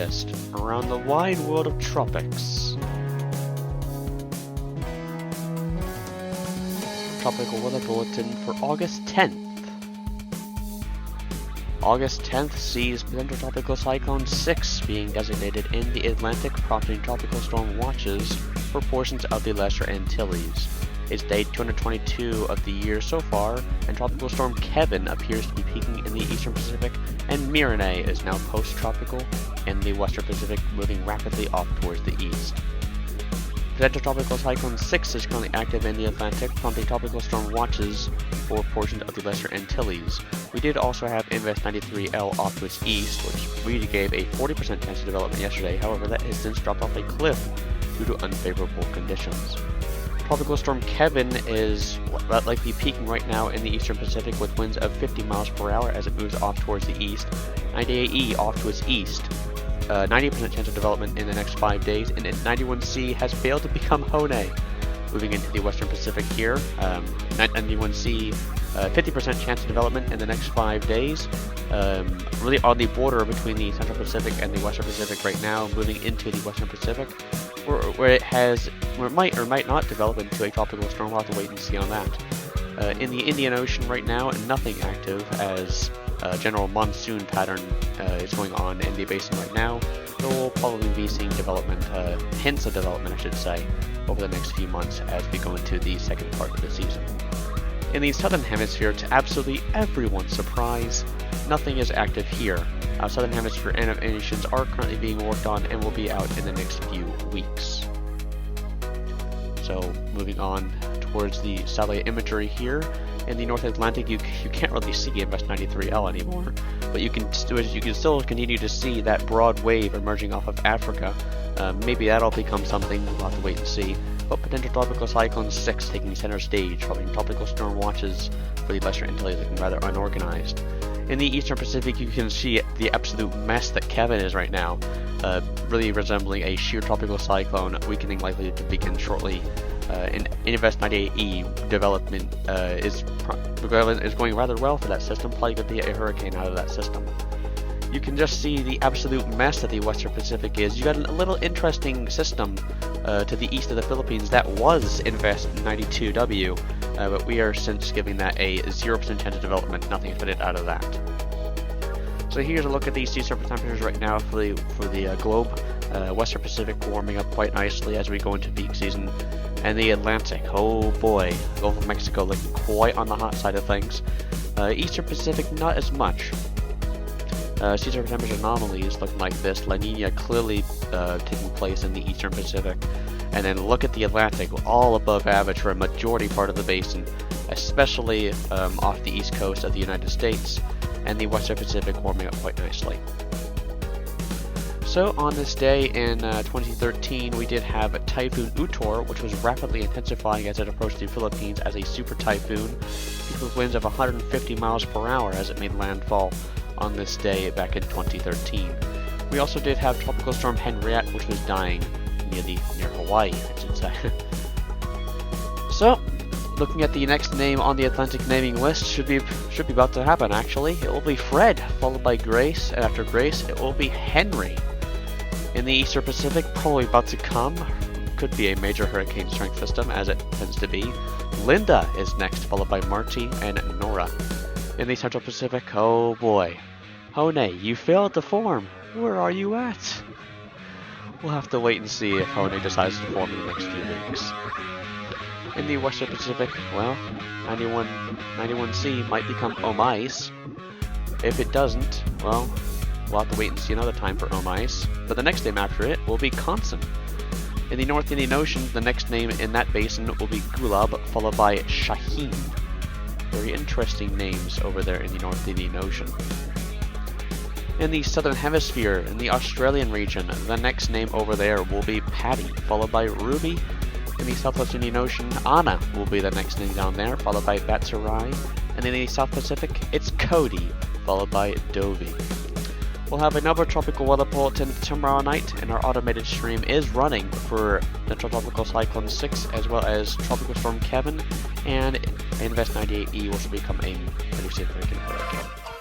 latest around the wide world of tropics. Tropical Weather Bulletin for August 10th. August 10th sees Potential Tropical Cyclone 6 being designated in the Atlantic, prompting tropical storm watches for portions of the Lesser Antilles. It's day 222 of the year so far, and Tropical Storm Kevin appears to be peaking in the eastern Pacific, and Mirene is now post-tropical in the western Pacific, moving rapidly off towards the east. Potential Tropical Cyclone 6 is currently active in the Atlantic, prompting tropical storm watches for portions of the Lesser Antilles. We did also have Invest 93L off to its east, which we gave a 40% chance of development yesterday. However, that has since dropped off a cliff due to unfavorable conditions. Tropical Storm Kevin is likely peaking right now in the eastern Pacific with winds of 50 miles per hour as it moves off towards the east. IDAE off to its east. 90% chance of development in the next 5 days, and 91C has failed to become Hone. Moving into the western Pacific here, 91C, 50% chance of development in the next 5 days. Really on the border between the central Pacific and the western Pacific right now, moving into the western Pacific, where it might or might not develop into a tropical storm. We'll have to wait and see on that. In the Indian Ocean right now, nothing active as general monsoon pattern is going on in the basin right now. So we'll probably be seeing development, hints of development I should say, over the next few months as we go into the second part of the season. In the southern hemisphere, to absolutely everyone's surprise, nothing is active here. Southern hemisphere animations are currently being worked on and will be out in the next few weeks. So moving on towards the satellite imagery here. In the North Atlantic, you can't really see Invest 93L anymore, but you can still continue to see that broad wave emerging off of Africa. Maybe that'll become something. We'll have to wait and see. But Potential Tropical Cyclone 6 taking center stage, probably tropical storm watches for the Lesser Antilles looking rather unorganized. In the eastern Pacific, you can see the absolute mess that Kevin is right now, really resembling a sheer tropical cyclone, weakening likely to begin shortly. In Invest 98E, development is going rather well for that system, probably going to be a hurricane out of that system. You can just see the absolute mess that the Western Pacific is. You got a little interesting system to the east of the Philippines that was Invest 92W, but we are since giving that a 0% chance of development, nothing expected out of that. So here's a look at the sea surface temperatures right now for the globe. Western Pacific warming up quite nicely as we go into peak season. And the Atlantic, oh boy, Gulf of Mexico looking quite on the hot side of things. Eastern Pacific, not as much. Sea surface temperature anomalies looking like this. La Nina clearly taking place in the Eastern Pacific. And then look at the Atlantic, all above average for a majority part of the basin, especially off the east coast of the United States, and the Western Pacific warming up quite nicely. So on this day in 2013, we did have Typhoon Utor, which was rapidly intensifying as it approached the Philippines as a super typhoon, with winds of 150 miles per hour as it made landfall on this day back in 2013. We also did have Tropical Storm Henriette, which was dying near Hawaii, I should say. So, looking at the next name on the Atlantic naming list, should be about to happen actually. It will be Fred, followed by Grace, and after Grace, it will be Henry. In the Eastern Pacific, probably about to come, could be a major hurricane strength system, as it tends to be. Linda is next, followed by Marty and Nora. In the Central Pacific, oh boy. Hone, you failed to form. Where are you at? We'll have to wait and see if Hone decides to form in the next few weeks. In the Western Pacific, well, 91C might become Omais. If it doesn't, well, we'll have to wait and see another time for Omais, but the next name after it will be Conson. In the North Indian Ocean, the next name in that basin will be Gulab, followed by Shaheen. Very interesting names over there in the North Indian Ocean. In the Southern Hemisphere, in the Australian region, the next name over there will be Patty, followed by Ruby. In the Southwest Indian Ocean, Anna will be the next name down there, followed by Batsarai. And in the South Pacific, it's Cody, followed by Dovey. We'll have another Tropical Weather Bulletin tomorrow night, and our automated stream is running for the Tropical Cyclone 6, as well as Tropical Storm Kevin, and Invest 98E, which will become a pretty significant hurricane.